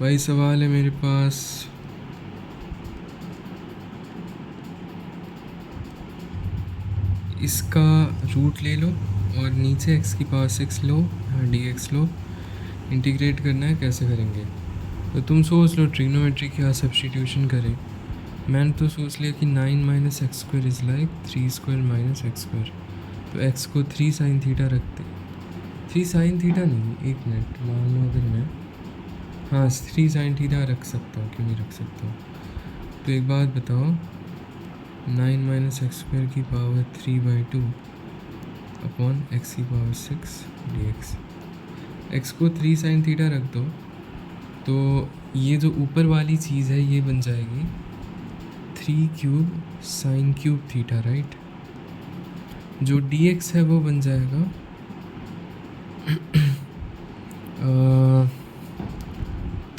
वही सवाल है मेरे पास। इसका रूट ले लो और नीचे x की पावर 6 लो, dx लो। इंटीग्रेट करना है, कैसे करेंगे? तो तुम सोच लो ट्रिग्नोमेट्री क्या सब्स्टिट्यूशन करें। मैंने तो सोच लिया कि 9 minus x square is like 3 square minus x square. तो x को 3 साइन थीटा रखते। 3 साइन थीटा नहीं, एक मिनट, मान लो अगर मैं, हाँ 3 साइन थीटा रख सकता हूँ, क्यों नहीं रख सकता हूँ। तो एक बात बताओ, 9 माइनस एक्स स्क्वायर की पावर 3/2 अपॉन एक्स की पावर 6 dx। x को 3 साइन थीटा रख दो तो ये जो ऊपर वाली चीज़ है ये बन जाएगी 3 cube sine cube theta, right. जो dx है वो बन जाएगा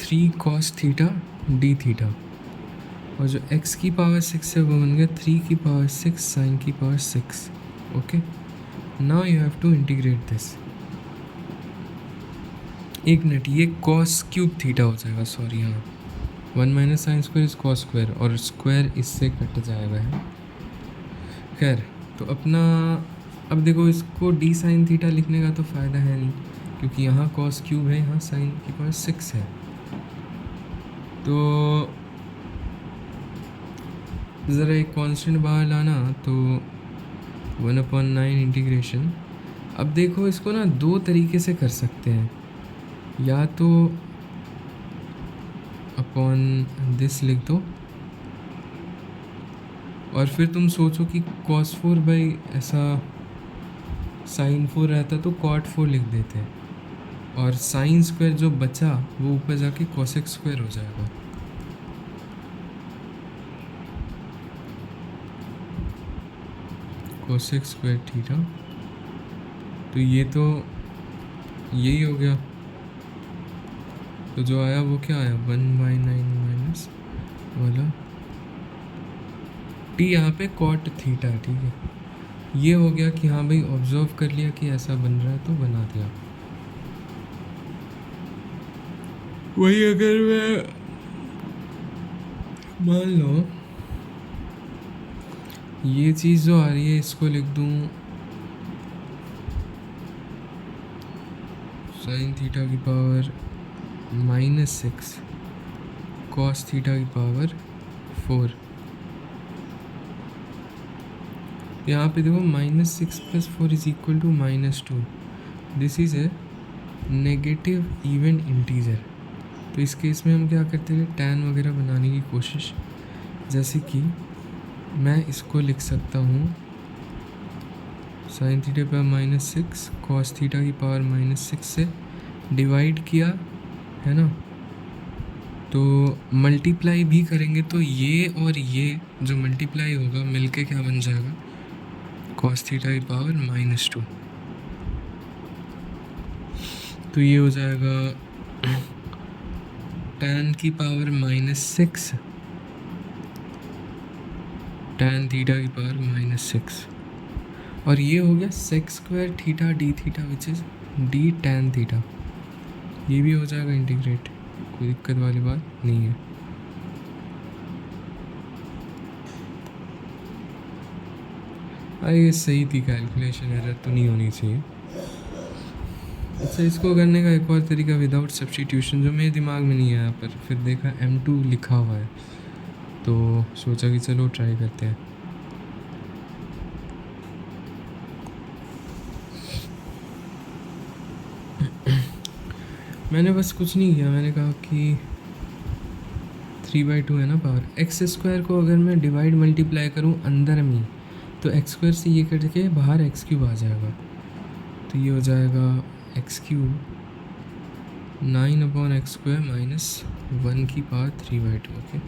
3 कॉस थीटा डी थीटा। और जो x की पावर 6 है वो बन गया 3 की पावर 6 साइन की power 6। Okay, now you have to integrate this. एक मिनट, ये कॉस क्यूब थीटा हो जाएगा, सॉरी, हाँ 1 minus sine square is cos square, और स्क्वायर इससे कट जाएगा है। खैर, तो अपना अब देखो, इसको डी साइन थीटा लिखने का तो फ़ायदा है नहीं, क्योंकि यहाँ कॉस क्यूब है, यहाँ साइन की पावर 6 है। तो ज़रा एक कांस्टेंट बाहर लाना, तो 1/9 इंटीग्रेशन। अब देखो, इसको ना दो तरीके से कर सकते हैं, या तो अपॉन दिस लिख दो, और फिर तुम सोचो कि cos 4 बाई ऐसा sin 4 रहता तो cot 4 लिख देते हैं, और साइन स्क्वायर जो बचा वो ऊपर जाके cosec स्क्वायर हो जाएगा। cosec स्क्वायर थीटा, तो ये तो यही हो गया। तो जो आया वो क्या आया, 1/9 माइनस वाला टी, यहाँ पे कॉट थीटा है, ठीक है। ये हो गया कि हाँ भाई ऑब्जर्व कर लिया कि ऐसा बन रहा है तो बना दिया। वही अगर मैं मान लो ये चीज़ जो आ रही है इसको लिख दूँ साइन थीटा की पावर -6 कॉस थीटा की पावर 4। यहाँ पे देखो -6 + 4 is equal to -2। This is a negative even integer. तो इस केस में हम क्या करते हैं, टैन वगैरह बनाने की कोशिश, जैसे कि मैं इसको लिख सकता हूँ साइन थीटा पर -6 कॉस थीटा की पावर -6 से डिवाइड किया है ना, तो मल्टीप्लाई भी करेंगे तो ये और ये जो मल्टीप्लाई होगा मिलके क्या बन जाएगा, कॉस थीटा की पावर -2। तो ये हो जाएगा टैन की पावर -6 टैन थीटा की पावर -6, और ये हो गया sec square theta d theta which is d tan theta. ये भी हो जाएगा इंटीग्रेट, कोई दिक्कत वाली बात नहीं है। ये सही थी, कैलकुलेशन एरर तो नहीं होनी चाहिए। अच्छा, इसको करने का एक और तरीका विदाउट सब्स्टिट्यूशन जो मेरे दिमाग में नहीं आया, पर फिर देखा M2 लिखा हुआ है तो सोचा कि चलो ट्राई करते हैं। मैंने बस कुछ नहीं किया, मैंने कहा कि 3/2 है ना पावर, एक्स स्क्वायर को अगर मैं डिवाइड मल्टीप्लाई करूँ अंदर में, तो एक्स स्क्वायर से ये कट के बाहर एक्स क्यूब आ जाएगा। तो ये हो जाएगा एक्स क्यूब 9/x² - 1 की पावर 3/2, ओके,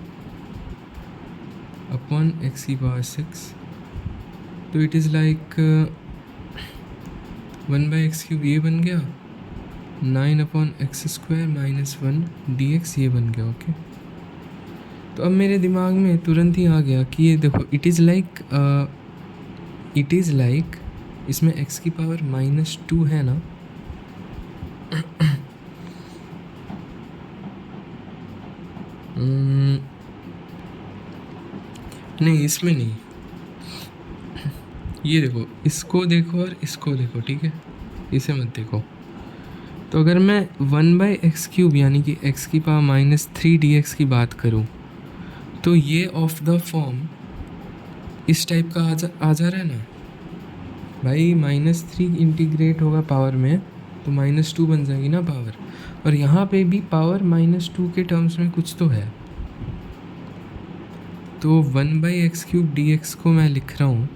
अपॉन एक्स की पावर 6। तो इट इज़ लाइक 1/x³ ये बन गया, 9/x² - 1 dx ये बन गया, ओके। तो अब मेरे दिमाग में तुरंत ही आ गया कि ये देखो, इट इज़ लाइक इसमें x की पावर -2 है ना, हम्म, नहीं इसमें नहीं, ये देखो और इसको देखो, ठीक है, इसे मत देखो। तो अगर मैं 1/x³ यानी कि x की पावर -3 dx की बात करूं, तो ये ऑफ द फॉर्म इस टाइप का आ जा रहा है ना भाई। -3 इंटीग्रेट होगा पावर में तो -2 बन जाएगी ना पावर, और यहाँ पे भी पावर -2 के टर्म्स में कुछ तो है। तो 1/x³ dx को मैं लिख रहा हूँ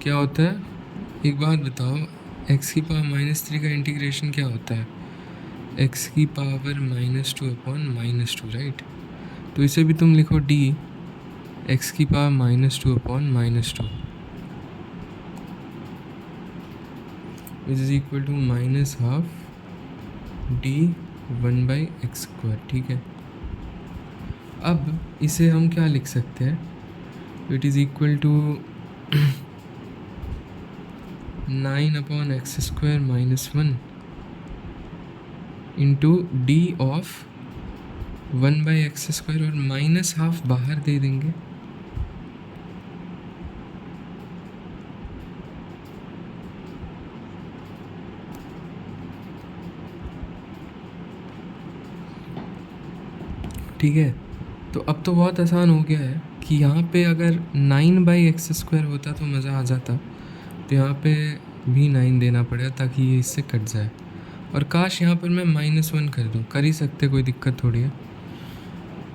क्या होता है, एक बात बताओ, x की पावर -3 का इंटीग्रेशन क्या होता है? x की पावर -2/-2, राइट। तो इसे भी तुम लिखो d x की power -2/-2 which is equal to -12 d 1/x², ठीक है। अब इसे हम क्या लिख सकते हैं, it is equal to 9/x² -1 into d of 1/x², और -12 बाहर दे देंगे। ठीक है, तो अब तो बहुत आसान हो गया है कि यहाँ पे अगर 9/x² होता तो मज़ा आ जाता, तो यहाँ पे भी 9 देना पड़ेगा ताकि ये इससे कट जाए। और काश यहाँ पर मैं -1 कर दूँ, कर ही सकते, कोई दिक्कत थोड़ी है।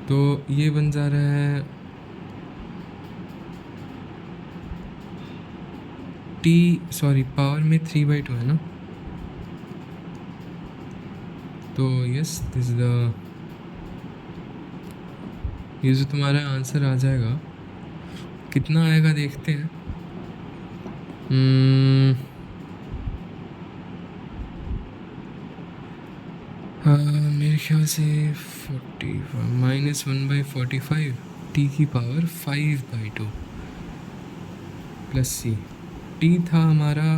तो ये बन जा रहा है पावर में 3/2 है ना। तो यस, दिस द ये जो तुम्हारा आंसर आ जाएगा, कितना आएगा देखते हैं। मेरे ख्याल से 45 -1/45 t की पावर 5/2 प्लस c। t था हमारा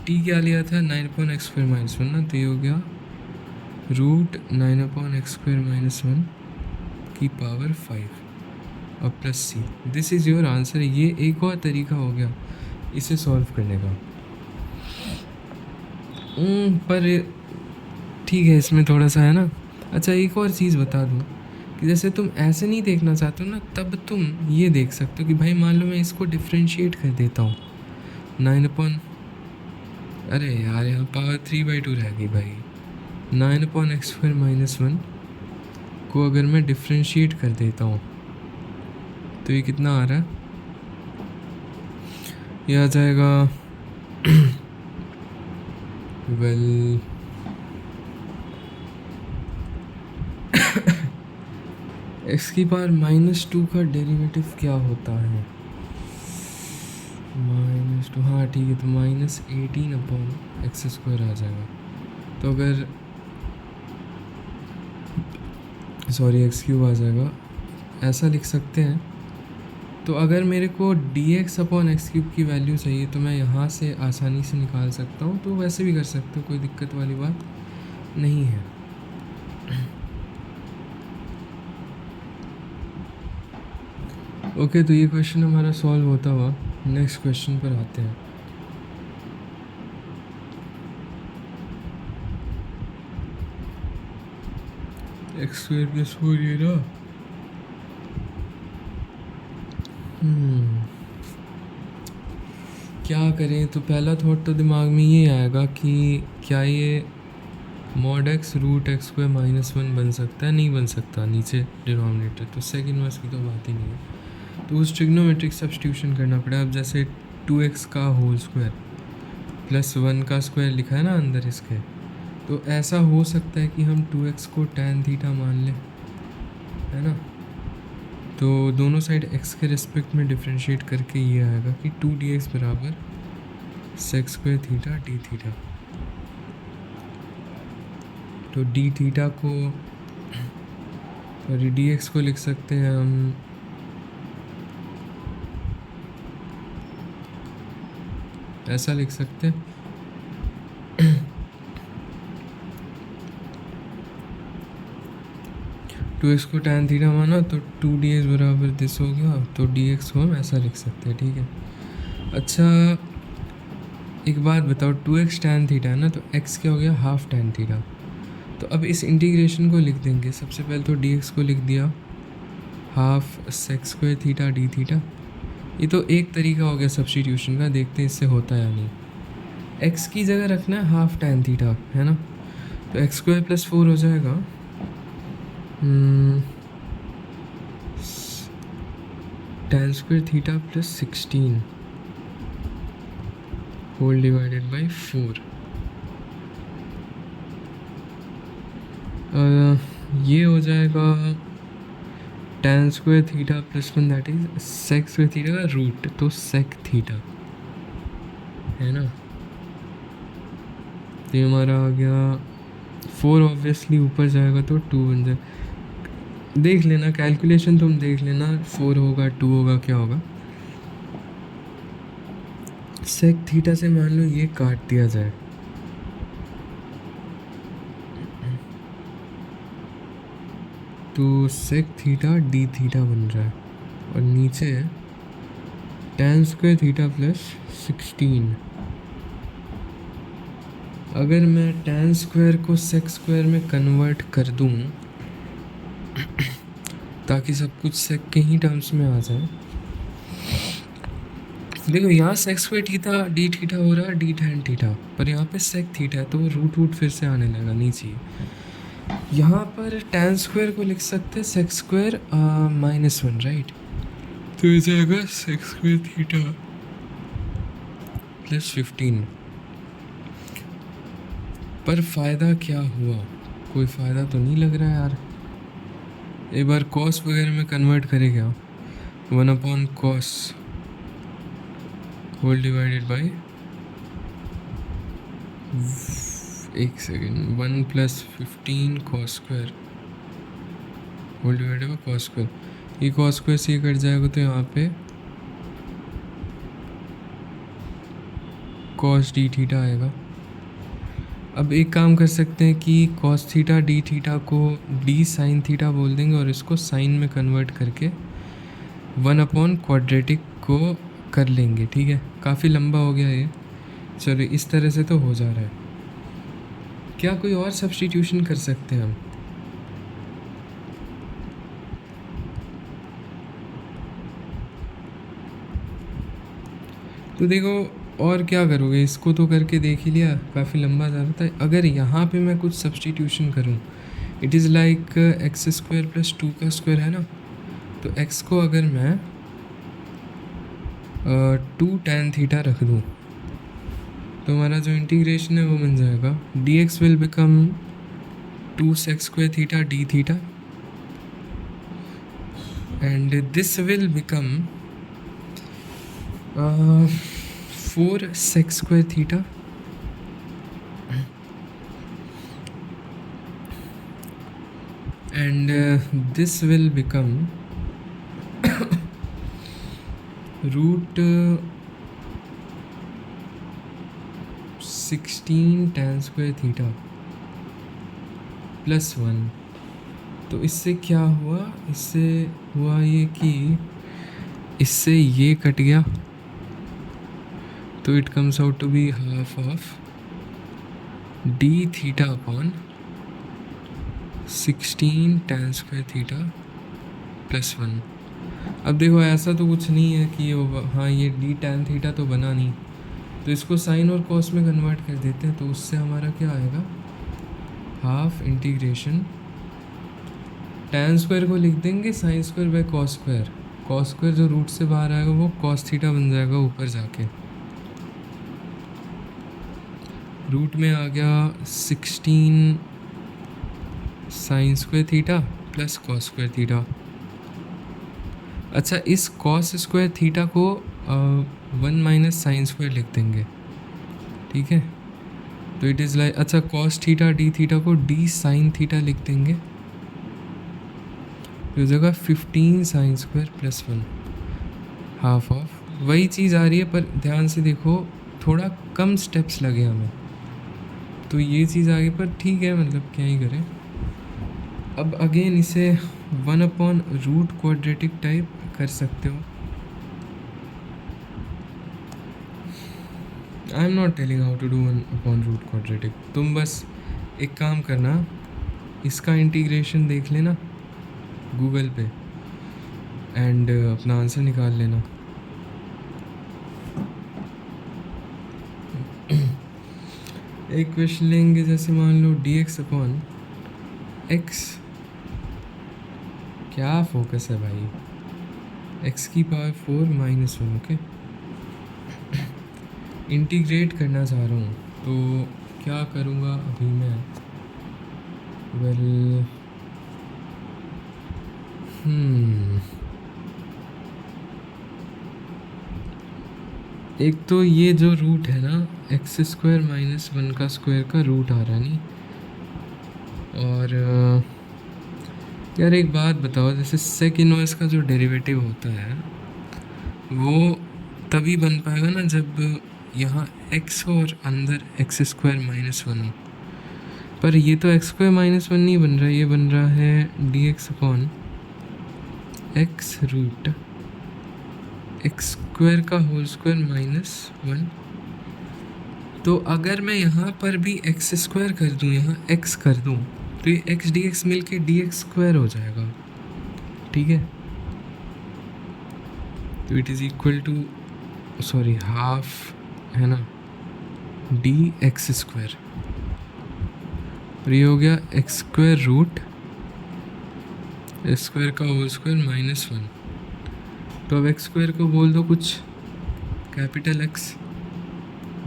t क्या लिया था, 9/x² -1 ना, तो ये हो गया √9/x² -1 की पावर 5 और plus c। This is your answer. ये एक और तरीका हो गया इसे सॉल्व करने का। पर ठीक है, इसमें थोड़ा सा है ना। अच्छा, एक और चीज़ बता दूँ कि जैसे तुम ऐसे नहीं देखना चाहते हो ना, तब तुम ये देख सकते हो कि भाई मान लो मैं इसको डिफ्रेंशिएट कर देता हूँ 9 अरे यार यहाँ पावर 3/2 रह गई भाई। 9/x² -1 को अगर मैं डिफ्रेंशिएट कर देता हूँ तो ये कितना आ रहा है, ये आ जाएगा वेल x की पावर -2 का डेरिवेटिव क्या होता है, -2, हाँ ठीक है, तो -18/x² आ जाएगा। तो अगर x³ आ जाएगा, ऐसा लिख सकते हैं। तो अगर मेरे को dx/x³ की वैल्यू चाहिए तो मैं यहाँ से आसानी से निकाल सकता हूँ, तो वैसे भी कर सकते हो, कोई दिक्कत वाली बात नहीं है। ओके, तो ये क्वेश्चन हमारा सॉल्व होता हुआ नेक्स्ट क्वेश्चन पर आते हैं। x² + 4 ये ना, क्या करें। तो पहला थॉट तो दिमाग में ये आएगा कि क्या ये mod(x) √x² -1 बन सकता है, नहीं बन सकता, नीचे डिनोमिनेटर, तो सेकंड वर्स की तो बात ही नहीं है। तो उस ट्रिग्नोमेट्रिक सब्स्टिट्यूशन करना पड़ेगा। अब जैसे 2x का होल स्क्वायर प्लस 1 का स्क्वायर लिखा है ना अंदर इसके, तो ऐसा हो सकता है कि हम 2x को tan थीटा मान लें, है ना। तो दोनों साइड x के रिस्पेक्ट में डिफ्रेंशिएट करके ये आएगा कि 2dx बराबर sec² थीटा d थीटा। तो d थीटा को और dx को लिख सकते हैं हम ऐसा लिख सकते हैं। टू एक्स को tan थीटा माना तो 2dx बराबर दिस हो गया, तो dx को हम ऐसा लिख सकते हैं, ठीक है। अच्छा एक बात बताओ, 2x tan थीटा है ना, तो x क्या हो गया, हाफ tan थीटा। तो अब इस इंटीग्रेशन को लिख देंगे। सबसे पहले तो dx को लिख दिया half sec square theta d theta. ये तो एक तरीका हो गया सब्स्टिट्यूशन का, देखते हैं इससे होता है या नहीं। x की जगह रखना है हाफ tan थीटा, है ना, तो एक्स स्क्वायर प्लस 4 हो जाएगा tan square theta plus 16 whole divided by 4। ये हो जाएगा tan square theta plus 1 that is sec square theta का रूट, तो सेक थीटा, है ना। तो ये हमारा आ गया 4, ऑब्वियसली ऊपर जाएगा तो 2 बन जाए। देख लेना कैलकुलेशन, तुम देख लेना 4 होगा 2 होगा क्या होगा। सेक थीटा से मान लो ये काट दिया जाए, तो सेक थीटा डी थीटा बन रहा है, और नीचे tan स्क्वायर थीटा प्लस 16। अगर मैं tan स्क्वायर को सेक स्क्वायर में कन्वर्ट कर दूं ताकि सब कुछ सेक के ही टर्म्स में आ जाए। देखो यहाँ sec square theta d theta हो रहा है डी tan थीटा, पर यहाँ पे सेक थीटा है तो रूट फिर से आने लगा नीचे। यहाँ पर tan स्क्वायर को लिख सकते हैं सेक स्क्वायर -1, राइट। तो ये जाएगा सेक स्क्वायर थीटा प्लस 15। पर फ़ायदा क्या हुआ, कोई फ़ायदा तो नहीं लग रहा है यार। एक बार कॉस वगैरह में कन्वर्ट करे क्या, 1/cos होल डिवाइडेड बाई, एक second, 1 + 15 cos square whole divided by cos square. ये cos स्क्वायर से ये कट जाएगा तो यहाँ पे cos डी थीटा आएगा। अब एक काम कर सकते हैं कि cos थीटा डी थीटा को d sin थीटा बोल देंगे और इसको साइन में कन्वर्ट करके 1/क्वाड्रेटिक को कर लेंगे, ठीक है। काफ़ी लंबा हो गया ये, चलो इस तरह से तो हो जा रहा है। क्या कोई और सब्स्टिट्यूशन कर सकते हैं हम? तो देखो और क्या करोगे, इसको तो करके देख ही लिया, काफ़ी लंबा जा रहा था। अगर यहाँ पे मैं कुछ सब्स्टिट्यूशन करूँ, it is like x square plus 2 का स्क्वायर, है ना। तो x को अगर मैं 2 tan थीटा रख दूँ तो हमारा जो इंटीग्रेशन है वो बन जाएगा dx will become 2 sec square theta d theta and this will become 4 sec square theta and this will become root 16 tan square theta plus 1। तो इससे क्या हुआ, इससे हुआ ये कि इससे ये कट गया, तो it comes out to be half of d theta upon 16 tan square theta plus 1। अब देखो ऐसा तो कुछ नहीं है कि ये हाँ ये डी tan थीटा तो बना नहीं, तो इसको साइन और कॉस में कन्वर्ट कर देते हैं, तो उससे हमारा क्या आएगा, हाफ इंटीग्रेशन tan स्क्वायर को लिख देंगे sine square by cos square. Cos square जो रूट से बाहर आएगा वो कॉस थीटा बन जाएगा ऊपर जाके। रूट में आ गया 16 sine square theta plus cos square theta. अच्छा इस कॉस स्क्वायर थीटा को 1 माइनस साइन स्क्वायर लिख देंगे, ठीक है। तो इट इज़ लाइक, अच्छा कॉस थीटा डी थीटा को डी साइन थीटा लिख देंगे, तो जगह 15 sine square plus 1 half of, वही चीज़ आ रही है पर ध्यान से देखो थोड़ा कम स्टेप्स लगे हमें, तो ये चीज़ आगे पर ठीक है, मतलब क्या ही करें। अब अगेन इसे 1/रूट क्वाड्रेटिक टाइप कर सकते हो। I am not telling how to do 1/रूट क्वाड्रेटिक। तुम बस एक काम करना, इसका इंटीग्रेशन देख लेना गूगल पे एंड अपना आंसर निकाल लेना। एक क्वेश्चन लेंगे, जैसे मान लो dx/x, क्या फोकस है भाई, x⁴ ओके, इंटीग्रेट करना चाह रहा हूँ, तो क्या करूँगा अभी मैं, वेल एक तो ये जो रूट है ना, x² - 1 का स्क्वायर का रूट आ रहा नहीं। और यार एक बात बताओ, जैसे सेक इनवर्स का जो डेरिवेटिव होता है वो तभी बन पाएगा ना जब यहाँ x और अंदर x² - 1 हो। पर ये तो x² - 1 नहीं बन रहा, ये बन रहा है dx/x रूट x² का होल स्क्वायर -1। तो अगर मैं यहाँ पर भी x² कर दूँ, यहाँ x कर दूँ, तो ये x dx मिल के dx² हो जाएगा, ठीक है। तो it is equal to, sorry half है ना, dx², और ये हो गया x² रूट x² का होल स्क्वायर -1। तो अब x² को बोल दो कुछ capital X,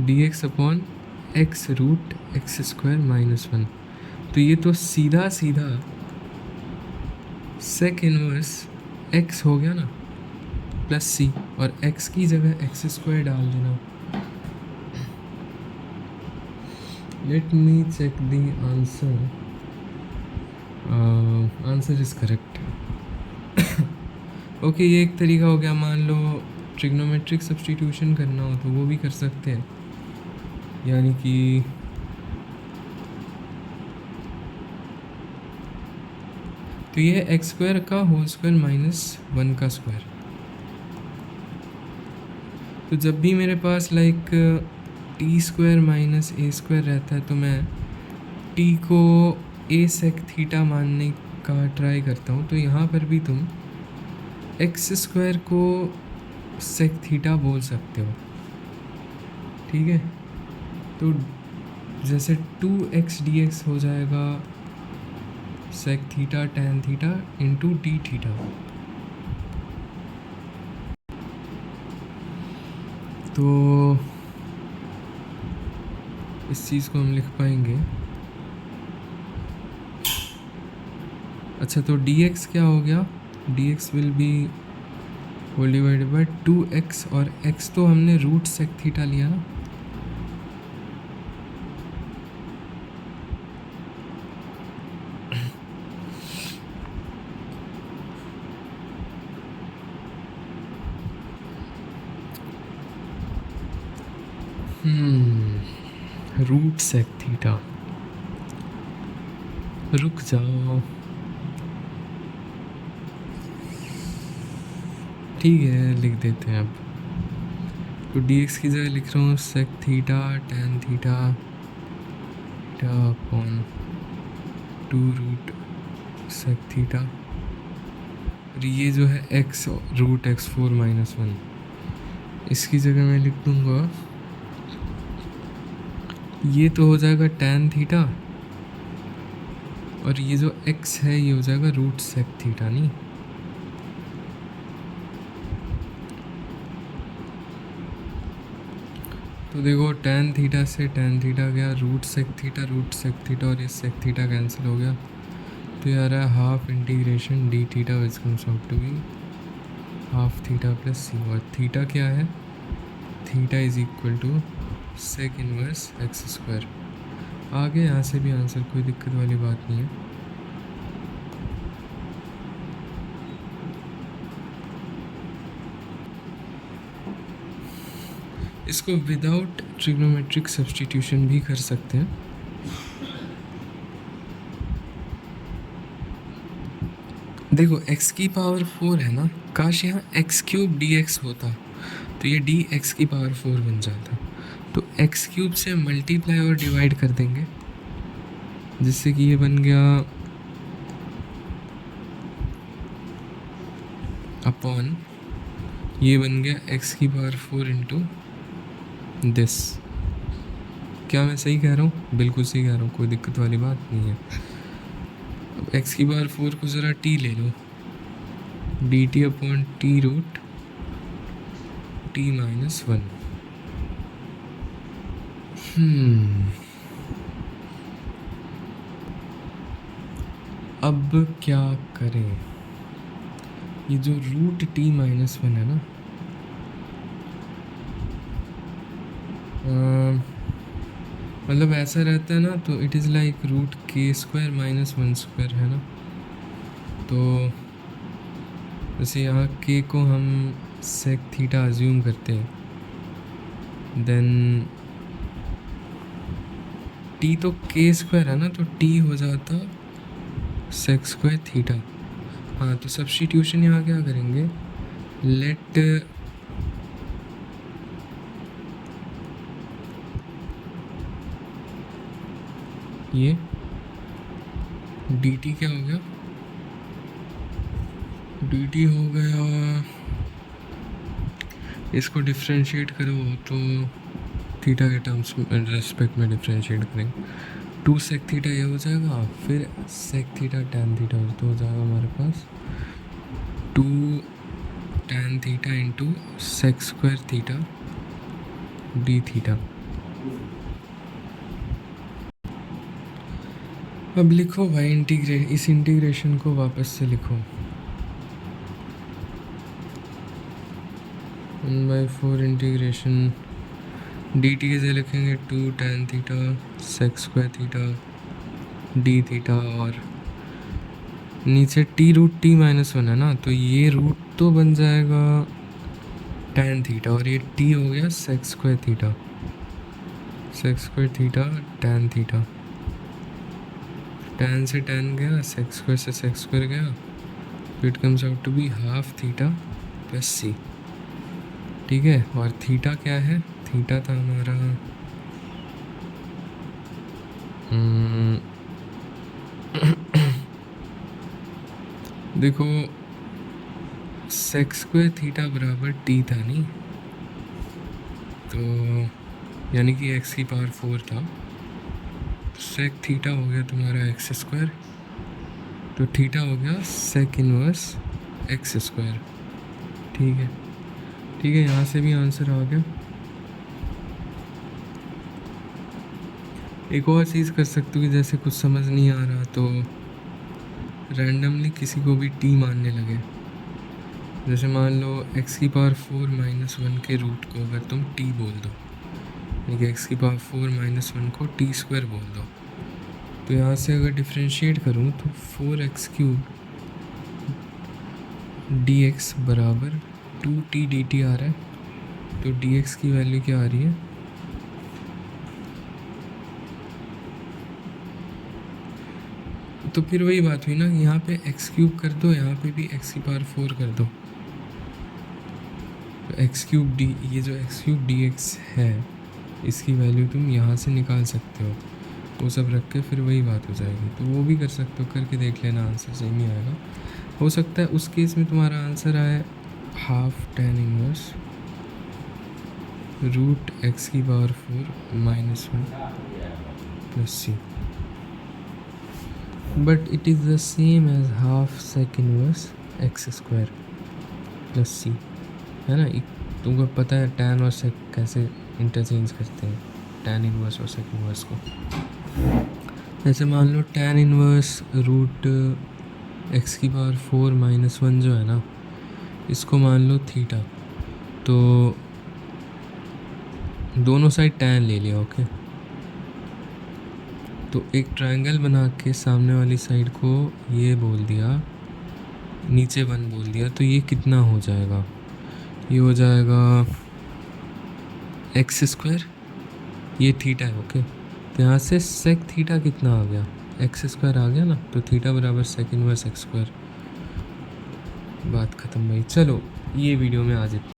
dx/x root x² -1। तो ये तो सीधा सीधा सेक इनवर्स x हो गया ना, प्लस c, और x की जगह x² डाल देना। Let me check the answer, answer is correct. Okay, ये एक तरीका हो गया। मान लो ट्रिग्नोमेट्रिक सब्स्टिट्यूशन करना हो तो वो भी कर सकते हैं, यानी कि तो ये x² का होल स्क्वायर -1 का स्क्वायर। तो जब भी मेरे पास लाइक t² - a² रहता है तो मैं t को a sec थीटा मानने का ट्राई करता हूँ। तो यहाँ पर भी तुम x² को sec थीटा बोल सकते हो, ठीक है। तो जैसे 2x dx हो जाएगा sec theta tan theta into d theta. तो इस चीज़ को हम लिख पाएंगे। अच्छा, तो dx क्या हो गया, dx will be whole divided by 2x, और x तो हमने रूट सेक थीटा लिया ना। रूट सेक थीटा, रुक जाओ, ठीक है लिख देते हैं अब। तो dx की जगह लिख रहा हूँ sec theta tan theta upon 2 root sec theta, और ये जो है x रूट x4 - 1, इसकी जगह मैं लिख दूँगा, ये तो हो जाएगा tan थीटा, और ये जो x है ये हो जाएगा रूट सेक थीटा, नहीं। तो देखो tan थीटा से tan थीटा गया, रूट सेक थीटा और ये सेक थीटा कैंसिल हो गया। तो ये आ रहा है half integration D theta which comes out to be half theta plus C, और थीटा क्या है, theta is equal to sec inverse x²। आगे यहाँ से भी आंसर, कोई दिक्कत वाली बात नहीं है। इसको विदाउट ट्रिग्नोमेट्रिक सब्स्टिट्यूशन भी कर सकते हैं। देखो x की पावर 4 है ना, काश यहाँ x क्यूब dx होता तो ये dx की पावर 4 बन जाता। तो x क्यूब से मल्टीप्लाई और डिवाइड कर देंगे, जिससे कि ये बन गया अपॉन, ये बन गया x की पावर 4 इंटू दिस। क्या मैं सही कह रहा हूँ? बिल्कुल सही कह रहा हूँ, कोई दिक्कत वाली बात नहीं है। अब x की पावर 4 को ज़रा t ले लो, D T upon T root t minus 1। अब क्या करें? ये जो रूट t माइनस 1 है ना, मतलब ऐसा रहता है ना, तो it is like root k square minus 1 square है ना। तो जैसे यहाँ k को हम सेक थीटा अज्यूम करते हैं, देन t तो k स्क्वायर है ना, तो t हो जाता सेक स्क्वायर थीटा। हाँ, तो सब्स्टिट्यूशन यहाँ क्या करेंगे, लेट ये dt क्या हो गया, dt हो गया, इसको डिफ्रेंशिएट करो तो थीटा के टर्म्स में रेस्पेक्ट में डिफ्रेंशिएट करेंगे, 2 सेक थीटा ये हो जाएगा, फिर सेक थीटा टैन थीटा तो हो जाएगा हमारे पास 2 tan theta into sec square theta d theta. अब लिखो भाई इस इंटीग्रेशन को वापस से लिखो, 1/4 इंटीग्रेशन डी टी के से लिखेंगे 2 tan theta sec square theta d theta, और नीचे टी रूट t माइनस 1 है ना, तो ये रूट तो बन जाएगा टैन थीटा, और ये t हो गया sec square theta tan theta, tan से टैन गया, सेक स्क्वायर से सेक स्क्वायर गया, तो it comes out to be half theta plus C. ठीक है, और थीटा क्या है, थीटा था हमारा देखो सेक स्क्वायर थीटा बराबर t था नहीं, तो यानी कि x की पावर 4 था, तो सेक थीटा हो गया तुम्हारा x स्क्वायर, तो थीटा हो गया सेक इनवर्स x स्क्वायर। ठीक है, यहाँ से भी आंसर आ गया। एक और चीज़ कर सकते हो कि जैसे कुछ समझ नहीं आ रहा तो रैंडमली किसी को भी t मानने लगे, जैसे मान लो x की पावर 4 माइनस 1 के रूट को अगर तुम t बोल दो, यानी कि x की पावर 4 माइनस 1 को t स्क्वायर बोल दो, तो यहाँ से अगर डिफ्रेंशिएट करूँ तो 4x क्यूब dx बराबर 2t dt आ रहा है, तो dx की वैल्यू क्या आ रही है, तो फिर वही बात हुई ना, यहाँ पे x क्यूब कर दो, यहाँ पे भी x की पावर 4 कर दो, तो x क्यूब डी, ये जो x क्यूब dx है इसकी वैल्यू तुम यहाँ से निकाल सकते हो, वो सब रख के फिर वही बात हो जाएगी। तो वो भी कर सकते हो, करके देख लेना, आंसर सही नहीं आएगा, हो सकता है उस केस में तुम्हारा आंसर आए half tan inverse root x की power 4 minus 1 plus C, but it is the same as half sec inverse X square plus C, है ना। तुमको पता है टैन और सेक कैसे इंटरचेंज करते हैं, टैन इनवर्स और सेक इनवर्स को। जैसे मान लो टैन इनवर्स रूट एक्स की पावर 4 माइनस 1 जो है ना, इसको मान लो थीटा, तो दोनों साइड टैन ले लिया, ओके। तो एक ट्रायंगल बना के सामने वाली साइड को ये बोल दिया, नीचे 1 बोल दिया, तो ये कितना हो जाएगा, ये हो जाएगा एक्स स्क्वायर, ये थीटा है ओके। तो यहाँ से सेक थीटा कितना आ गया, एक्स स्क्वायर आ गया ना, तो थीटा बराबर सेक इनवर्स एक्स स्क्वायर। बात ख़त्म भाई। चलो ये वीडियो में आज इतना।